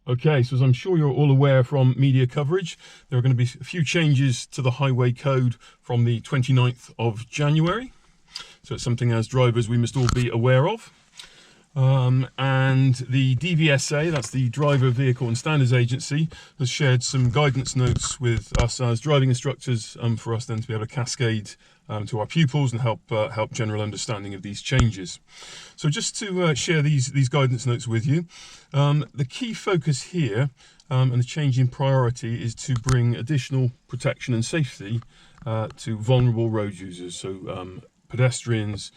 Okay, so as I'm sure you're all aware from media coverage, there are going to be a few changes to the highway code from the 29th of January. So it's something as drivers we must all be aware of. And the DVSA, that's the Driver, Vehicle and Standards Agency, has shared some guidance notes with us as driving instructors for us then to be able to cascade to our pupils and help general understanding of these changes. So just to share these guidance notes with you, the key focus here and the change in priority is to bring additional protection and safety to vulnerable road users, so pedestrians,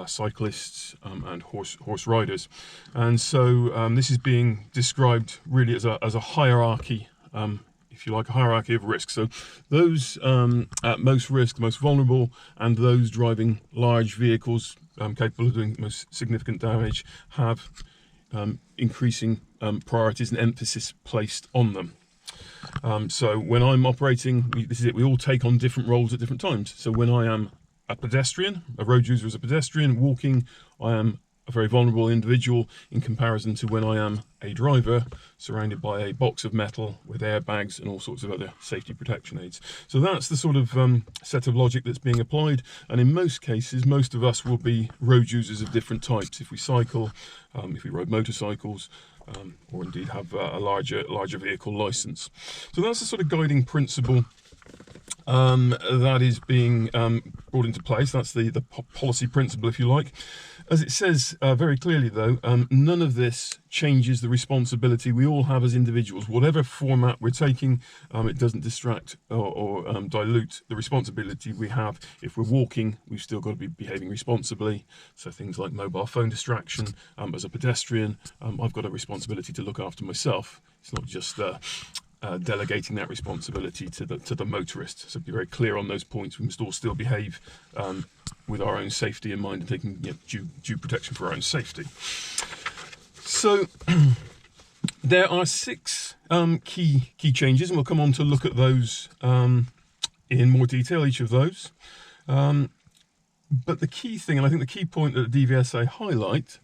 cyclists and horse riders. And so this is being described really as a hierarchy, if you like, a hierarchy of risk. So those at most risk, most vulnerable, and those driving large vehicles capable of doing most significant damage have increasing priorities and emphasis placed on them. So when I'm operating, this is it, we all take on different roles at different times. So when I am a pedestrian, a road user as a pedestrian, walking, I am a very vulnerable individual in comparison to when I am a driver surrounded by a box of metal with airbags and all sorts of other safety protection aids. So that's the sort of set of logic that's being applied, and in most cases most of us will be road users of different types if we cycle, if we ride motorcycles, or indeed have a larger vehicle license. So that's the sort of guiding principle that is being brought into place. That's the policy principle, if you like. As it says very clearly, though, none of this changes the responsibility we all have as individuals. Whatever format we're taking, it doesn't distract or dilute the responsibility we have. If we're walking, we've still got to be behaving responsibly. So things like mobile phone distraction. As a pedestrian, I've got a responsibility to look after myself. It's not just delegating that responsibility to the motorist. So be very clear on those points. We must all still behave with our own safety in mind and taking due protection for our own safety. So there are 6 key changes, and we'll come on to look at those in more detail, each of those. But the key thing, and I think the key point that the DVSA highlight,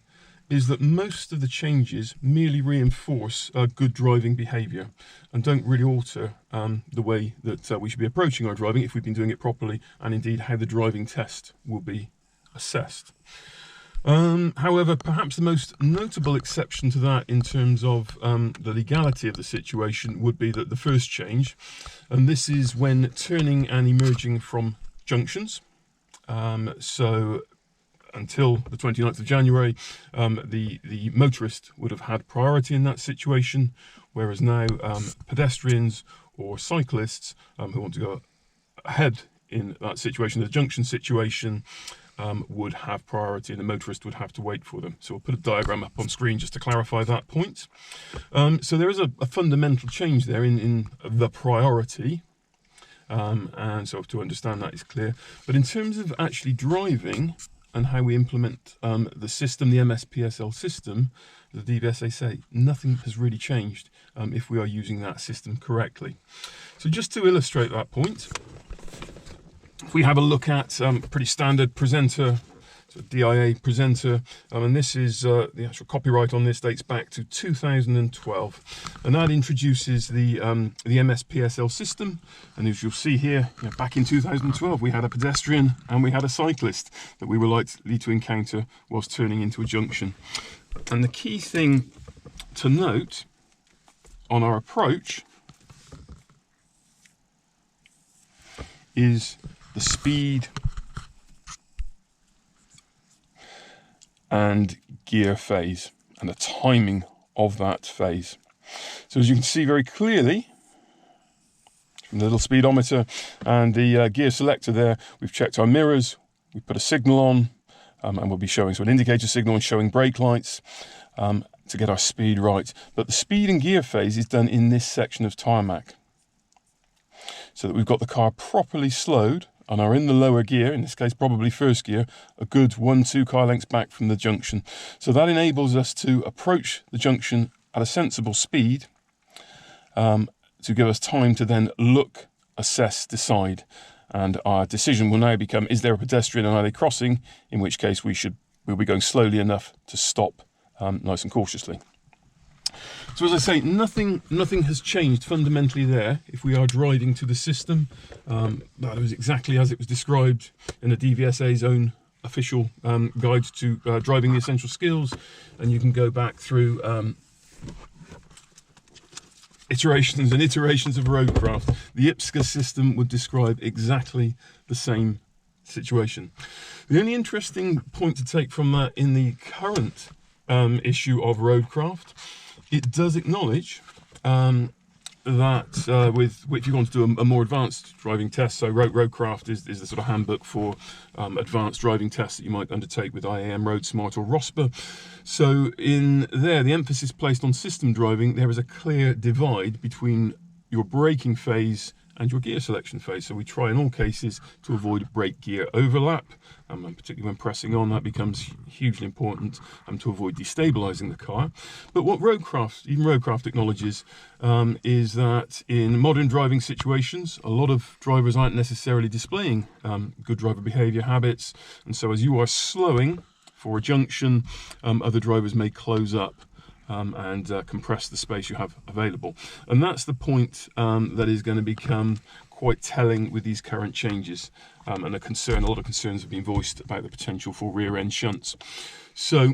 is that most of the changes merely reinforce good driving behaviour and don't really alter the way that we should be approaching our driving if we've been doing it properly, and indeed how the driving test will be assessed. However, perhaps the most notable exception to that in terms of the legality of the situation would be that the first change, and this is when turning and emerging from junctions. So until the 29th of January, the motorist would have had priority in that situation, whereas now pedestrians or cyclists who want to go ahead in that situation, the junction situation, would have priority, and the motorist would have to wait for them. So we'll put a diagram up on screen just to clarify that point. So there is a fundamental change there in the priority, and so to understand that is clear. But in terms of actually driving and how we implement the system, the Mspsl system, the DVSA say nothing has really changed if we are using that system correctly. So just to illustrate that point, if we have a look at pretty standard presenter, so DIA presenter, and this is the actual copyright on this dates back to 2012, and that introduces the Mspsl system. And as you'll see here, back in 2012 we had a pedestrian and we had a cyclist that we were likely to encounter whilst turning into a junction. And the key thing to note on our approach is the speed and gear phase and the timing of that phase. So as you can see very clearly from the little speedometer and the gear selector there, we've checked our mirrors, we put a signal on, and we'll be showing an indicator signal and showing brake lights to get our speed right. But the speed and gear phase is done in this section of tarmac, so that we've got the car properly slowed and are in the lower gear, in this case probably first gear, a good 1-2 car lengths back from the junction. So that enables us to approach the junction at a sensible speed, to give us time to then look, assess, decide. And our decision will now become, is there a pedestrian and are they crossing? In which case we'll be going slowly enough to stop nice and cautiously. So as I say, nothing has changed fundamentally there. If we are driving to the system, that was exactly as it was described in the DVSA's own official guide to driving the essential skills, and you can go back through iterations and iterations of roadcraft. The Mspsl system would describe exactly the same situation. The only interesting point to take from that in the current issue of roadcraft, it does acknowledge that if you want to do a more advanced driving test, so roadcraft is the sort of handbook for advanced driving tests that you might undertake with IAM, Road Smart or ROSPA. So in there, the emphasis placed on system driving, there is a clear divide between your braking phase and your gear selection phase. So we try in all cases to avoid brake gear overlap, and particularly when pressing on, that becomes hugely important to avoid destabilizing the car. But what even roadcraft acknowledges is that in modern driving situations, a lot of drivers aren't necessarily displaying good driver behavior habits, and so as you are slowing for a junction, other drivers may close up and compress the space you have available. And that's the point that is going to become quite telling with these current changes, and a lot of concerns have been voiced about the potential for rear end shunts. So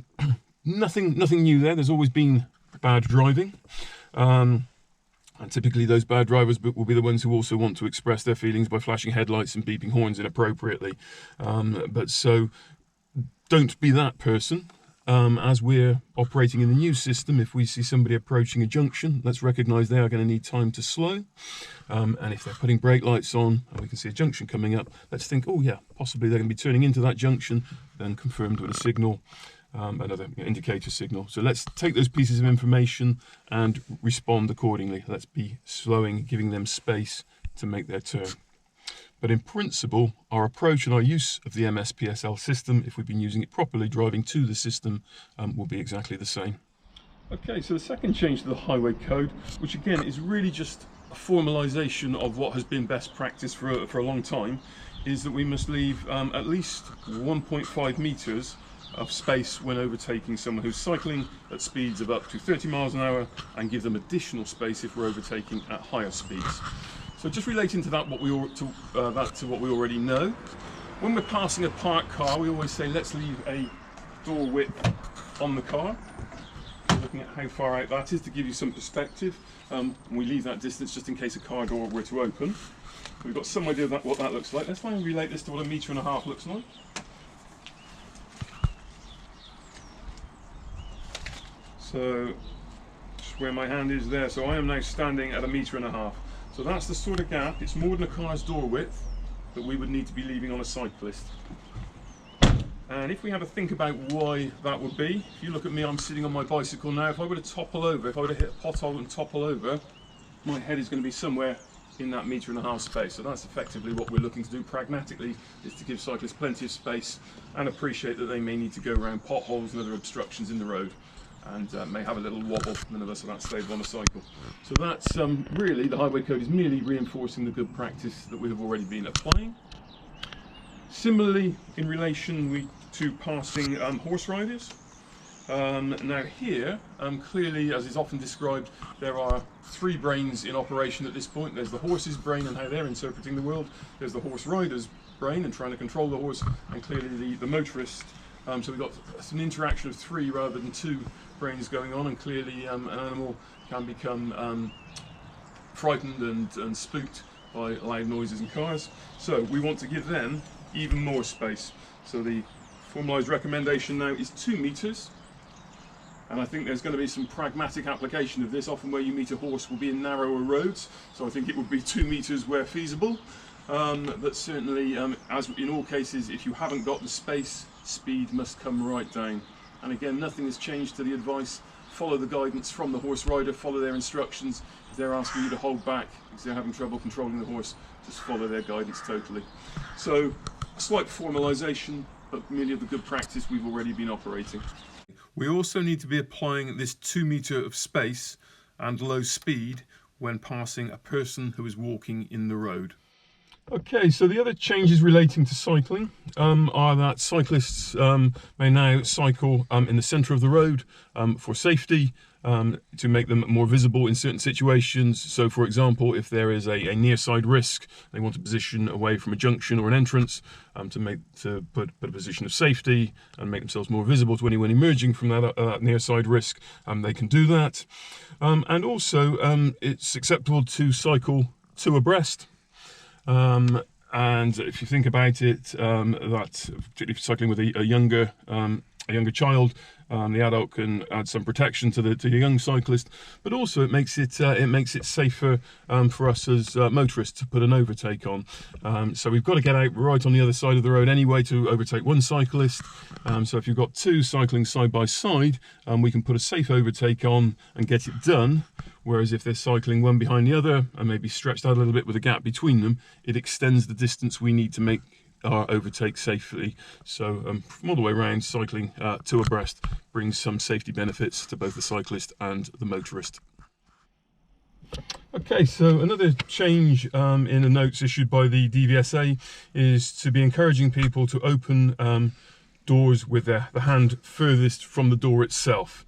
nothing new there. There's always been bad driving, and typically those bad drivers will be the ones who also want to express their feelings by flashing headlights and beeping horns inappropriately. But so don't be that person. As we're operating in the new system, if we see somebody approaching a junction, let's recognise they are going to need time to slow. And if they're putting brake lights on and we can see a junction coming up, let's think, oh yeah, possibly they're going to be turning into that junction, then confirmed with a signal, another indicator signal. So let's take those pieces of information and respond accordingly. Let's be slowing, giving them space to make their turn. But in principle, our approach and our use of the Mspsl system, if we've been using it properly, driving to the system, will be exactly the same. Okay, so the second change to the highway code, which again is really just a formalisation of what has been best practice for a long time, is that we must leave at least 1.5 metres of space when overtaking someone who's cycling at speeds of up to 30 miles an hour, and give them additional space if we're overtaking at higher speeds. So just relating to that, to what we already know, when we're passing a parked car, we always say let's leave a door width on the car. We're looking at how far out that is to give you some perspective. And we leave that distance just in case a car door were to open. We've got some idea of what that looks like. Let's try and relate this to what 1.5 meters looks like. So just where my hand is there. So I am now standing at 1.5 meters. So that's the sort of gap, it's more than a car's door width, that we would need to be leaving on a cyclist. And if we have a think about why that would be, if you look at me, I'm sitting on my bicycle now, if I were to topple over, if I were to hit a pothole and topple over, my head is going to be somewhere in that 1.5 meter space. So that's effectively what we're looking to do pragmatically, is to give cyclists plenty of space and appreciate that they may need to go around potholes and other obstructions in the road, and may have a little wobble. None of us are that stable on a cycle. So that's really, the highway code is merely reinforcing the good practice that we have already been applying. Similarly, in relation to passing horse riders. Now here, clearly, as is often described, there are 3 brains in operation at this point. There's the horse's brain and how they're interpreting the world. There's the horse rider's brain and trying to control the horse, and clearly the motorist. So we've got an interaction of 3 rather than 2 brains going on, and clearly an animal can become frightened and spooked by loud noises and cars. So we want to give them even more space. So the formalised recommendation now is 2 meters, and I think there's going to be some pragmatic application of this. Often where you meet a horse will be in narrower roads, so I think it would be 2 meters where feasible. But certainly, as in all cases, if you haven't got the space, speed must come right down. And again, nothing has changed to the advice. Follow the guidance from the horse rider, follow their instructions. If they're asking you to hold back because they're having trouble controlling the horse, just follow their guidance totally. So, a slight formalisation, but merely of the good practice we've already been operating. We also need to be applying this 2 meter of space and low speed when passing a person who is walking in the road. Okay, so the other changes relating to cycling are that cyclists may now cycle in the centre of the road for safety, to make them more visible in certain situations. So, for example, if there is a near side risk, they want to position away from a junction or an entrance to put a position of safety and make themselves more visible to anyone emerging from that near side risk. They can do that, and also it's acceptable to cycle two abreast. And if you think about it, that particularly if you're cycling with a younger child, the adult can add some protection to the young cyclist, but also it makes it safer for us as motorists to put an overtake on. So we've got to get out right on the other side of the road anyway to overtake one cyclist. So if you've got two cycling side by side, we can put a safe overtake on and get it done. Whereas if they're cycling one behind the other and maybe stretched out a little bit with a gap between them, it extends the distance we need to make our overtake safely. So from all the way around, cycling two abreast brings some safety benefits to both the cyclist and the motorist. Okay, so another change in the notes issued by the DVSA is to be encouraging people to open doors with the hand furthest from the door itself.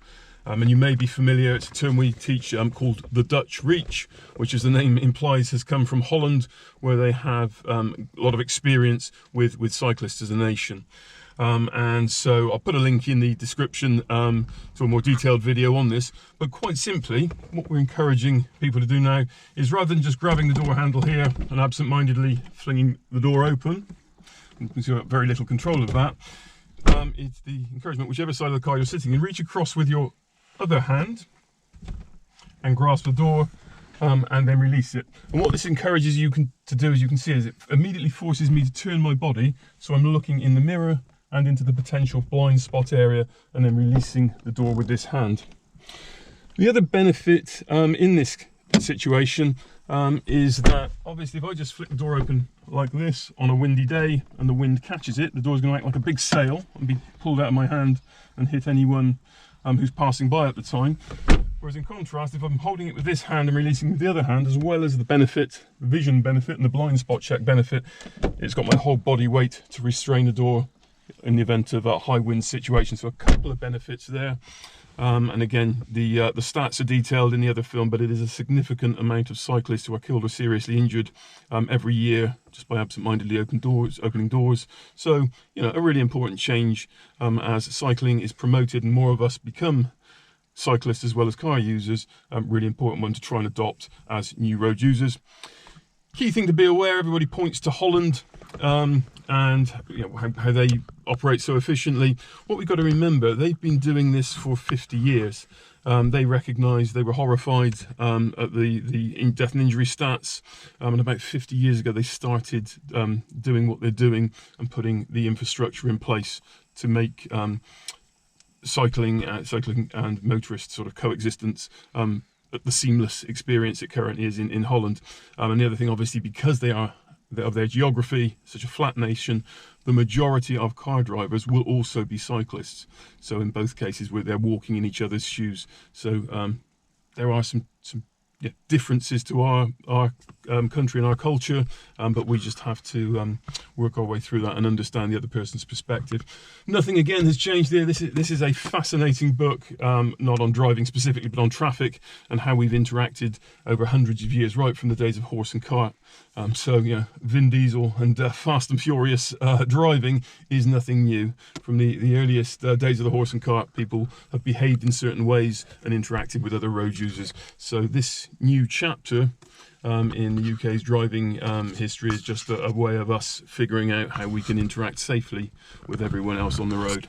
And you may be familiar, it's a term we teach called the Dutch reach, which, as the name implies, has come from Holland, where they have a lot of experience with cyclists as a nation. And so I'll put a link in the description to a more detailed video on this. But quite simply, what we're encouraging people to do now is, rather than just grabbing the door handle here and absent-mindedly flinging the door open, you can see I've got very little control of that, it's the encouragement, whichever side of the car you're sitting in, reach across with your other hand and grasp the door and then release it. And what this encourages you to do, as you can see, is it immediately forces me to turn my body so I'm looking in the mirror and into the potential blind spot area, and then releasing the door with this hand. The other benefit in this situation is that obviously if I just flick the door open like this on a windy day and the wind catches it, the door's going to act like a big sail and be pulled out of my hand and hit anyone who's passing by at the time. Whereas in contrast, if I'm holding it with this hand and releasing with the other hand, as well as the benefit, the vision benefit and the blind spot check benefit, it's got my whole body weight to restrain the door in the event of a high wind situation. So a couple of benefits there. And again, the stats are detailed in the other film, but it is a significant amount of cyclists who are killed or seriously injured every year just by absent-mindedly opening doors. So, you know, a really important change as cycling is promoted and more of us become cyclists as well as car users. Really important one to try and adopt as new road users. Key thing to be aware, everybody points to Holland and you know, how they operate so efficiently. What we've got to remember, they've been doing this for 50 years. They recognised, they were horrified at the death and injury stats, and about 50 years ago they started doing what they're doing and putting the infrastructure in place to make cycling and motorist sort of coexistence the seamless experience it currently is in Holland. And the other thing, obviously, because of their geography, such a flat nation, the majority of car drivers will also be cyclists. So in both cases, they're walking in each other's shoes. So there are some differences to our country and our culture, but we just have to work our way through that and understand the other person's perspective. Nothing again has changed there. This is a fascinating book, not on driving specifically, but on traffic and how we've interacted over hundreds of years, right from the days of horse and cart. So, you know, Vin Diesel and Fast and Furious driving is nothing new. From the earliest days of the horse and cart, people have behaved in certain ways and interacted with other road users. So this new chapter in the UK's driving history is just a way of us figuring out how we can interact safely with everyone else on the road.